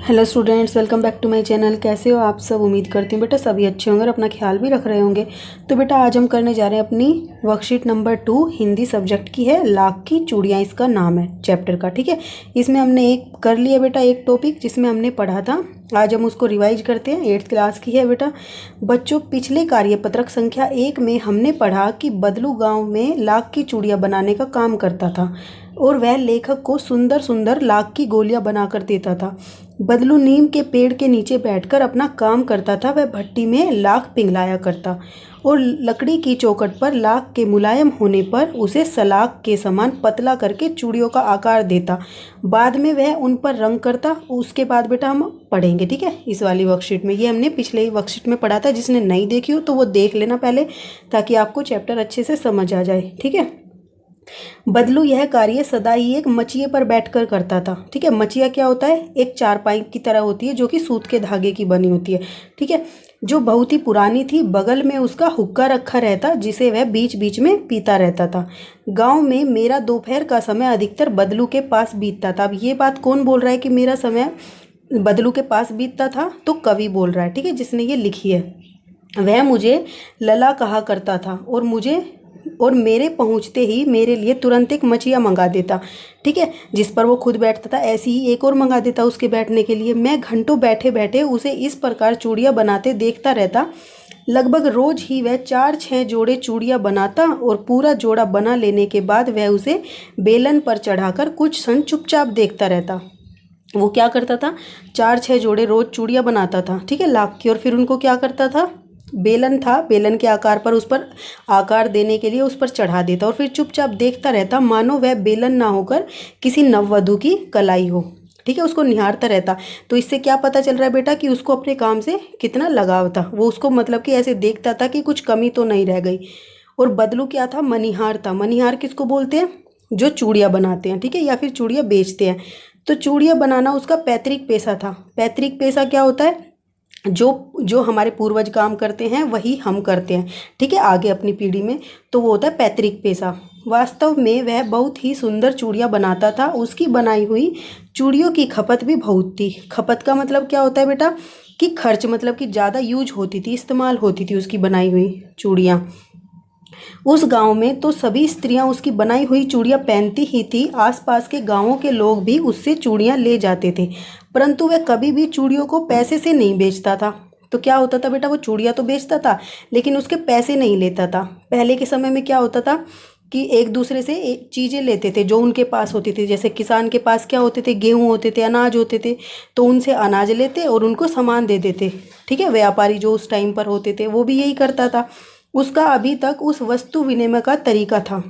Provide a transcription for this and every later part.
Hello students, welcome back to my channel. कैसे हो आप सब? उम्मीद करती हूँ बेटा सभी अच्छे होंगे और अपना ख्याल भी रख रहे होंगे। तो बेटा आज हम करने जा रहे हैं अपनी वर्कशीट नंबर 2 हिंदी सब्जेक्ट की है। लाख की चूड़ियाँ इसका नाम है चैप्टर का। ठीक है, इसमें हमने एक कर लिया बेटा, एक टॉपिक जिसमें हमने पढ़ा था। आज हम उसको रिवाइज करते हैं। 8th क्लास की है बेटा। बच्चों, पिछले कार्यपत्रक संख्या 1 में हमने पढ़ा कि बदलू गाँव में लाख की चूड़ियाँ बनाने का काम करता था और वह लेखक को सुंदर सुंदर लाख की गोलियां बनाकर देता था। बदलू नीम के पेड़ के नीचे बैठकर अपना काम करता था। वह भट्टी में लाख पिघलाया करता और लकड़ी की चौखट पर लाख के मुलायम होने पर उसे सलाख के समान पतला करके चूड़ियों का आकार देता। बाद में वह उन पर रंग करता। उसके बाद बेटा हम पढ़ेंगे, ठीक है, इस वाली वर्कशीट में। ये हमने पिछले वर्कशीट में पढ़ा था। जिसने नहीं देखी हो तो वो देख लेना पहले, ताकि आपको चैप्टर अच्छे से समझ आ जाए। ठीक है, बदलू यह कार्य सदा ही एक मचिए पर बैठकर करता था। ठीक है, मचिया क्या होता है? एक चारपाई की तरह होती है जो कि सूत के धागे की बनी होती है। ठीक है, जो बहुत ही पुरानी थी। बगल में उसका हुक्का रखा रहता जिसे वह बीच बीच में पीता रहता था। गांव में मेरा दोपहर का समय अधिकतर बदलू के पास बीतता था। अब ये बात कौन बोल रहा है कि मेरा समय बदलू के पास बीतता था? तो कवि बोल रहा है, ठीक है, जिसने ये लिखी है। वह मुझे लला कहा करता था और मेरे पहुंचते ही मेरे लिए तुरंत एक मचिया मंगा देता। ठीक है, जिस पर वो खुद बैठता था ऐसी ही एक और मंगा देता उसके बैठने के लिए। मैं घंटों बैठे बैठे उसे इस प्रकार चूड़ियाँ बनाते देखता रहता। लगभग रोज ही वह 4-6 जोड़े चूड़ियाँ बनाता और पूरा जोड़ा बना लेने के बाद वह उसे बेलन पर चढ़ाकर कुछ क्षण चुपचाप देखता रहता। वो क्या करता था? 4-6 जोड़े रोज चूड़ियाँ बनाता था, ठीक है, लाख की। और फिर उनको क्या करता था? बेलन था, बेलन के आकार पर उस पर आकार देने के लिए उस पर चढ़ा देता और फिर चुपचाप देखता रहता, मानो वह बेलन ना होकर किसी नववधू की कलाई हो। ठीक है, उसको निहारता रहता। तो इससे क्या पता चल रहा है बेटा कि उसको अपने काम से कितना लगाव था। वो उसको मतलब कि ऐसे देखता था कि कुछ कमी तो नहीं रह गई। और बदलू क्या था? मनिहार था। मनिहार किसको बोलते हैं? जो चूड़ियाँ बनाते हैं, ठीक है, या फिर चूड़ियाँ बेचते हैं। तो चूड़ियाँ बनाना उसका पैतृक पेशा था। पैतृक पेशा क्या होता है? जो जो हमारे पूर्वज काम करते हैं वही हम करते हैं, ठीक है, आगे अपनी पीढ़ी में। तो वो होता है पैतृक पेशा। वास्तव में वह बहुत ही सुंदर चूड़ियाँ बनाता था। उसकी बनाई हुई चूड़ियों की खपत भी बहुत थी। खपत का मतलब क्या होता है बेटा? कि खर्च, मतलब कि ज़्यादा यूज होती थी, इस्तेमाल होती थी उसकी बनाई हुई चूड़ियाँ। उस गांव में तो सभी स्त्रियां उसकी बनाई हुई चूड़ियां पहनती ही थी। आसपास के गांवों के लोग भी उससे चूड़ियां ले जाते थे, परंतु वह कभी भी चूड़ियों को पैसे से नहीं बेचता था। तो क्या होता था बेटा? वो चूड़ियां तो बेचता था लेकिन उसके पैसे नहीं लेता था। पहले के समय में क्या होता था कि एक दूसरे से चीज़ें लेते थे जो उनके पास होती थी। जैसे किसान के पास क्या होते थे? गेहूँ होते थे, अनाज होते थे। तो उनसे अनाज लेते और उनको सामान दे देते। ठीक है, व्यापारी जो उस टाइम पर होते थे वो भी यही करता था। उसका अभी तक उस वस्तु विनिमय का तरीका था।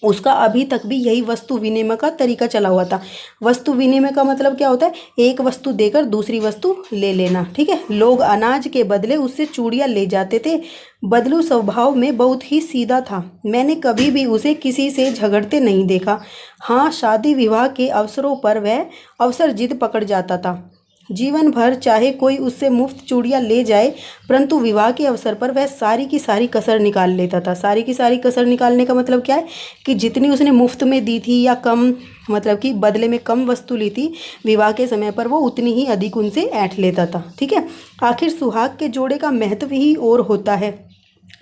उसका अभी तक भी यही वस्तु विनिमय का तरीका चला हुआ था। वस्तु विनिमय का मतलब क्या होता है? एक वस्तु देकर दूसरी वस्तु ले लेना। ठीक है, लोग अनाज के बदले उससे चूड़ियाँ ले जाते थे। बदलू स्वभाव में बहुत ही सीधा था। मैंने कभी भी उसे किसी से झगड़ते नहीं देखा। हाँ, शादी विवाह के अवसरों पर वह अवसर जिद पकड़ जाता था। जीवन भर चाहे कोई उससे मुफ्त चूड़ियाँ ले जाए, परंतु विवाह के अवसर पर वह सारी की सारी कसर निकाल लेता था। सारी की सारी कसर निकालने का मतलब क्या है? कि जितनी उसने मुफ्त में दी थी या कम, मतलब कि बदले में कम वस्तु ली थी, विवाह के समय पर वो उतनी ही अधिक उनसे ऐंठ लेता था। ठीक है, आखिर सुहाग के जोड़े का महत्व ही और होता है।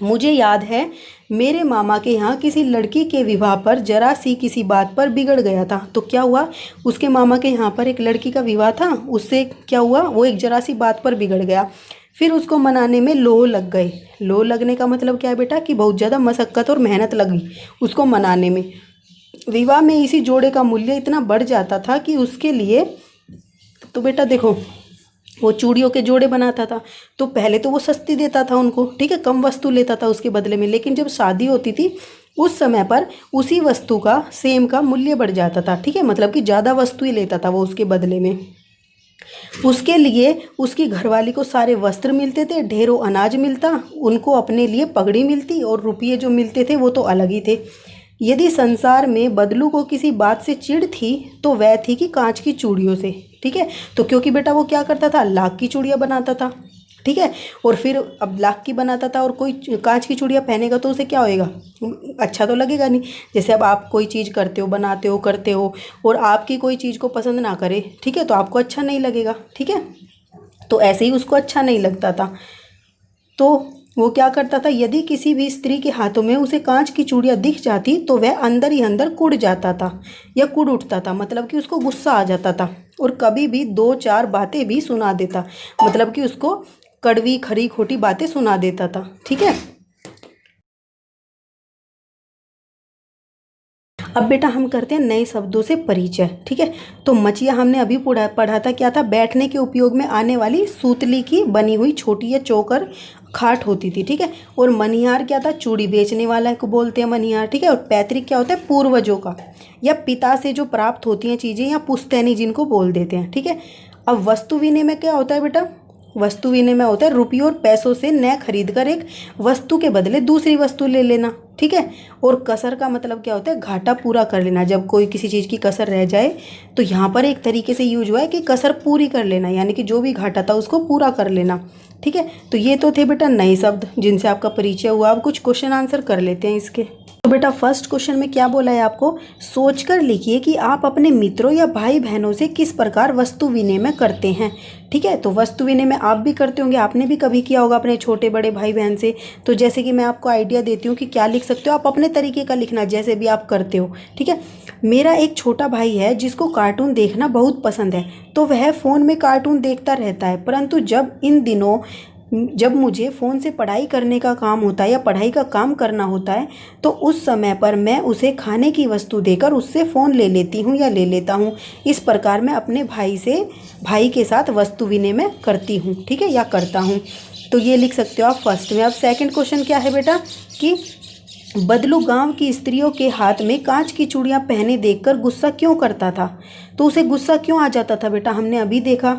मुझे याद है मेरे मामा के यहाँ किसी लड़की के विवाह पर जरा सी किसी बात पर बिगड़ गया था। तो क्या हुआ? उसके मामा के यहाँ पर एक लड़की का विवाह था। उससे क्या हुआ? वो एक जरा सी बात पर बिगड़ गया। फिर उसको मनाने में लोह लग गए। लोह लगने का मतलब क्या है बेटा? कि बहुत ज़्यादा मशक्क़त और मेहनत लगी उसको मनाने में। विवाह में इसी जोड़े का मूल्य इतना बढ़ जाता था कि उसके लिए, तो बेटा देखो, वो चूड़ियों के जोड़े बनाता था तो पहले तो वो सस्ती देता था उनको, ठीक है, कम वस्तु लेता था उसके बदले में। लेकिन जब शादी होती थी उस समय पर उसी वस्तु का सेम का मूल्य बढ़ जाता था। ठीक है, मतलब कि ज़्यादा वस्तु ही लेता था वो उसके बदले में। उसके लिए उसकी घरवाली को सारे वस्त्र मिलते थे, ढेरों अनाज मिलता, उनको अपने लिए पगड़ी मिलती और रुपये जो मिलते थे वो तो अलग ही थे। यदि संसार में बदलू को किसी बात से चिढ़ थी तो वह थी कि कांच की चूड़ियों से। ठीक है, तो क्योंकि बेटा वो क्या करता था? लाख की चूड़ियाँ बनाता था। ठीक है। और फिर अब लाख की बनाता था और कोई कांच की चूड़ियाँ पहनेगा तो उसे क्या होएगा, अच्छा तो लगेगा नहीं। जैसे अब आप कोई चीज़ करते हो, बनाते हो, करते हो और आपकी कोई चीज़ को पसंद ना करे, ठीक है, तो आपको अच्छा नहीं लगेगा, ठीक है। तो ऐसे ही उसको अच्छा नहीं लगता था, तो वो क्या करता था, यदि किसी भी स्त्री के हाथों में उसे कांच की चूड़ियाँ दिख जाती तो वह अंदर ही अंदर कुड़ जाता था या कुड़ उठता था, मतलब कि उसको गुस्सा आ जाता था और कभी भी 2-4 बातें भी सुना देता, मतलब कि उसको कड़वी खरी खोटी बातें सुना देता था, ठीक है। अब बेटा हम करते हैं नए शब्दों से परिचय, ठीक है। तो मचिया हमने अभी पढ़ा था, क्या था, बैठने के उपयोग में आने वाली सूतली की बनी हुई छोटी या चौकर खाट होती थी, ठीक है। और मनिहार क्या था, चूड़ी बेचने वाला को बोलते हैं मनिहार, ठीक है। और पैतृक क्या होता है, पूर्वजों का या पिता से जो प्राप्त होती हैं चीज़ें, या पुश्तैनी जिनको बोल देते हैं, ठीक है। अब वस्तु विनिमय क्या होता है बेटा, वस्तु विनिमय होता है रुपयों और पैसों से न खरीद कर एक वस्तु के बदले दूसरी वस्तु ले लेना, ठीक है। और कसर का मतलब क्या होता है, घाटा पूरा कर लेना। जब कोई किसी चीज़ की कसर रह जाए तो यहाँ पर एक तरीके से यूज हुआ है कि कसर पूरी कर लेना, यानी कि जो भी घाटा था उसको पूरा कर लेना, ठीक है। तो ये तो थे बेटा नए शब्द जिनसे आपका परिचय हुआ। अब कुछ क्वेश्चन आंसर कर लेते हैं इसके। तो बेटा फर्स्ट क्वेश्चन में क्या बोला है आपको, सोचकर लिखिए कि आप अपने मित्रों या भाई बहनों से किस प्रकार वस्तु विनिमय करते हैं, ठीक है। तो वस्तु विनिमय आप भी करते होंगे, आपने भी कभी किया होगा अपने छोटे बड़े भाई बहन से। तो जैसे कि मैं आपको आइडिया देती हूँ कि क्या लिख सकते हो, आप अपने तरीके का लिखना जैसे भी आप करते हो, ठीक है। मेरा एक छोटा भाई है जिसको कार्टून देखना बहुत पसंद है, तो वह फ़ोन में कार्टून देखता रहता है, परंतु जब इन दिनों जब मुझे फ़ोन से पढ़ाई करने का काम होता है या पढ़ाई का काम करना होता है तो उस समय पर मैं उसे खाने की वस्तु देकर उससे फ़ोन ले लेती हूँ या ले लेता हूँ। इस प्रकार मैं अपने भाई के साथ वस्तु विनिमय करती हूँ, ठीक है, या करता हूँ। तो ये लिख सकते हो आप फर्स्ट में। अब सेकंड क्वेश्चन क्या है बेटा कि बदलू गांव की स्त्रियों के हाथ में कांच की चूड़ियां पहने देखकर गुस्सा क्यों करता था। तो उसे गुस्सा क्यों आ जाता था बेटा, हमने अभी देखा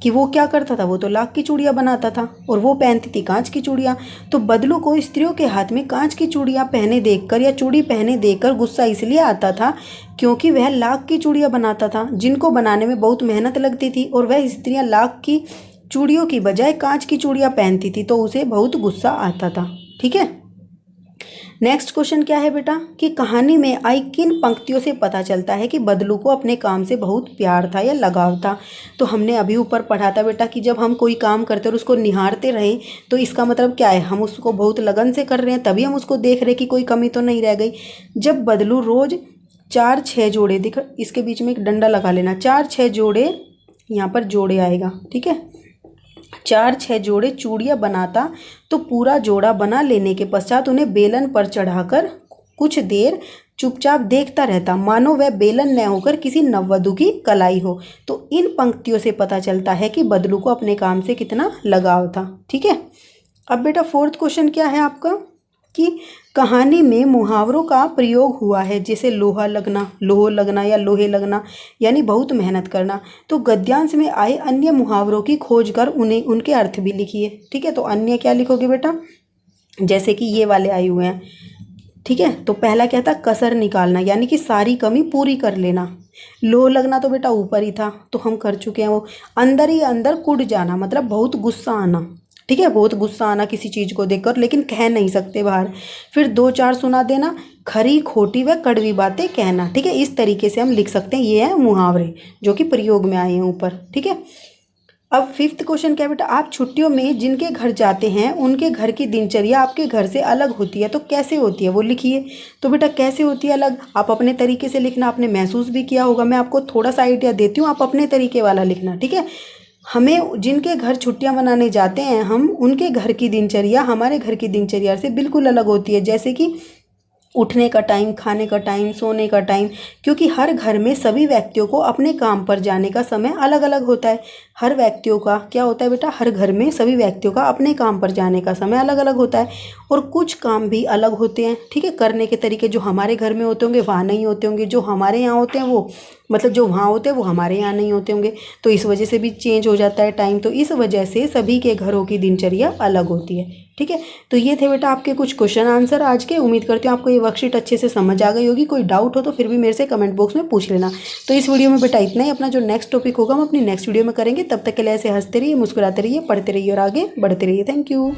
कि वो क्या करता था, वो तो लाख की चूड़ियां बनाता था और वो पहनती थी कांच की चूड़ियां। तो बदलू को स्त्रियों के हाथ में कांच की चूड़ियां पहने देखकर या चूड़ी पहने देखकर गुस्सा इसलिए आता था क्योंकि वह लाख की चूड़ियां बनाता था जिनको बनाने में बहुत मेहनत लगती थी, और वह स्त्रियाँ लाख की चूड़ियों की बजाय कांच की चूड़ियां पहनती थी, तो उसे बहुत गुस्सा आता था, ठीक है। नेक्स्ट क्वेश्चन क्या है बेटा कि कहानी में आई किन पंक्तियों से पता चलता है कि बदलू को अपने काम से बहुत प्यार था या लगाव था। तो हमने अभी ऊपर पढ़ा था बेटा कि जब हम कोई काम करते और उसको निहारते रहें तो इसका मतलब क्या है, हम उसको बहुत लगन से कर रहे हैं, तभी हम उसको देख रहे कि कोई कमी तो नहीं रह गई। जब बदलू रोज 4-6 जोड़े दिख, इसके बीच में एक डंडा लगा लेना, 4-6 जोड़े, यहाँ पर जोड़े आएगा, ठीक है, 4-6 जोड़े चूड़ियाँ बनाता तो पूरा जोड़ा बना लेने के पश्चात उन्हें बेलन पर चढ़ाकर कुछ देर चुपचाप देखता रहता, मानो वह बेलन न होकर किसी नववधु की कलाई हो। तो इन पंक्तियों से पता चलता है कि बदलू को अपने काम से कितना लगाव था, ठीक है। अब बेटा फोर्थ क्वेश्चन क्या है आपका कि कहानी में मुहावरों का प्रयोग हुआ है, जैसे लोहा लगना, लोहो लगना या लोहे लगना, यानी बहुत मेहनत करना। तो गद्यांश में आए अन्य मुहावरों की खोज कर उन्हें उनके अर्थ भी लिखिए, ठीक है। तो अन्य क्या लिखोगे बेटा, जैसे कि ये वाले आए हुए हैं, ठीक है। तो पहला क्या था, कसर निकालना, यानी कि सारी कमी पूरी कर लेना। लोह लगना तो बेटा ऊपर ही था, तो हम कर चुके हैं वो। अंदर ही अंदर कुड़ जाना, मतलब बहुत गुस्सा आना, ठीक है, बहुत गुस्सा आना किसी चीज़ को देखकर लेकिन कह नहीं सकते बाहर। फिर 2-4 सुना देना, खरी खोटी व कड़वी बातें कहना, ठीक है। इस तरीके से हम लिख सकते हैं, ये हैं मुहावरे जो कि प्रयोग में आए हैं ऊपर, ठीक है। अब फिफ्थ क्वेश्चन क्या बेटा, आप छुट्टियों में जिनके घर जाते हैं उनके घर की दिनचर्या आपके घर से अलग होती है, तो कैसे होती है वो लिखिए। तो बेटा कैसे होती है अलग, आप अपने तरीके से लिखना, आपने महसूस भी किया होगा, मैं आपको थोड़ा सा आइडिया देती हूँ, आप अपने तरीके वाला लिखना, ठीक है। हमें जिनके घर छुट्टियां मनाने जाते हैं हम, उनके घर की दिनचर्या हमारे घर की दिनचर्या से बिल्कुल अलग होती है, जैसे कि उठने का टाइम, खाने का टाइम, सोने का टाइम, क्योंकि हर घर में सभी व्यक्तियों को अपने काम पर जाने का समय अलग अलग होता है। हर व्यक्तियों का क्या होता है बेटा, हर घर में सभी व्यक्तियों का अपने काम पर जाने का समय अलग अलग होता है, और कुछ काम भी अलग होते हैं, ठीक है। करने के तरीके जो हमारे घर में होते होंगे वहाँ नहीं होते होंगे, जो हमारे यहाँ होते हैं वो, मतलब जो वहाँ होते हैं वो हमारे यहाँ नहीं होते होंगे, तो इस वजह से भी चेंज हो जाता है टाइम। तो इस वजह से सभी के घरों की दिनचर्या अलग होती है, ठीक है। तो ये थे बेटा आपके कुछ क्वेश्चन आंसर आज के। उम्मीद करती हूँ आपको ये वर्कशीट अच्छे से समझ आ गई होगी। कोई डाउट हो तो फिर भी मेरे से कमेंट बॉक्स में पूछ लेना। तो इस वीडियो में बेटा इतना ही। अपना जो नेक्स्ट टॉपिक होगा हम अपनी नेक्स्ट वीडियो में करेंगे। तब तक के लिए ऐसे हंसते रहिए, मुस्कुराते रहिए, पढ़ते रहिए और आगे बढ़ते रहिए। Thank you.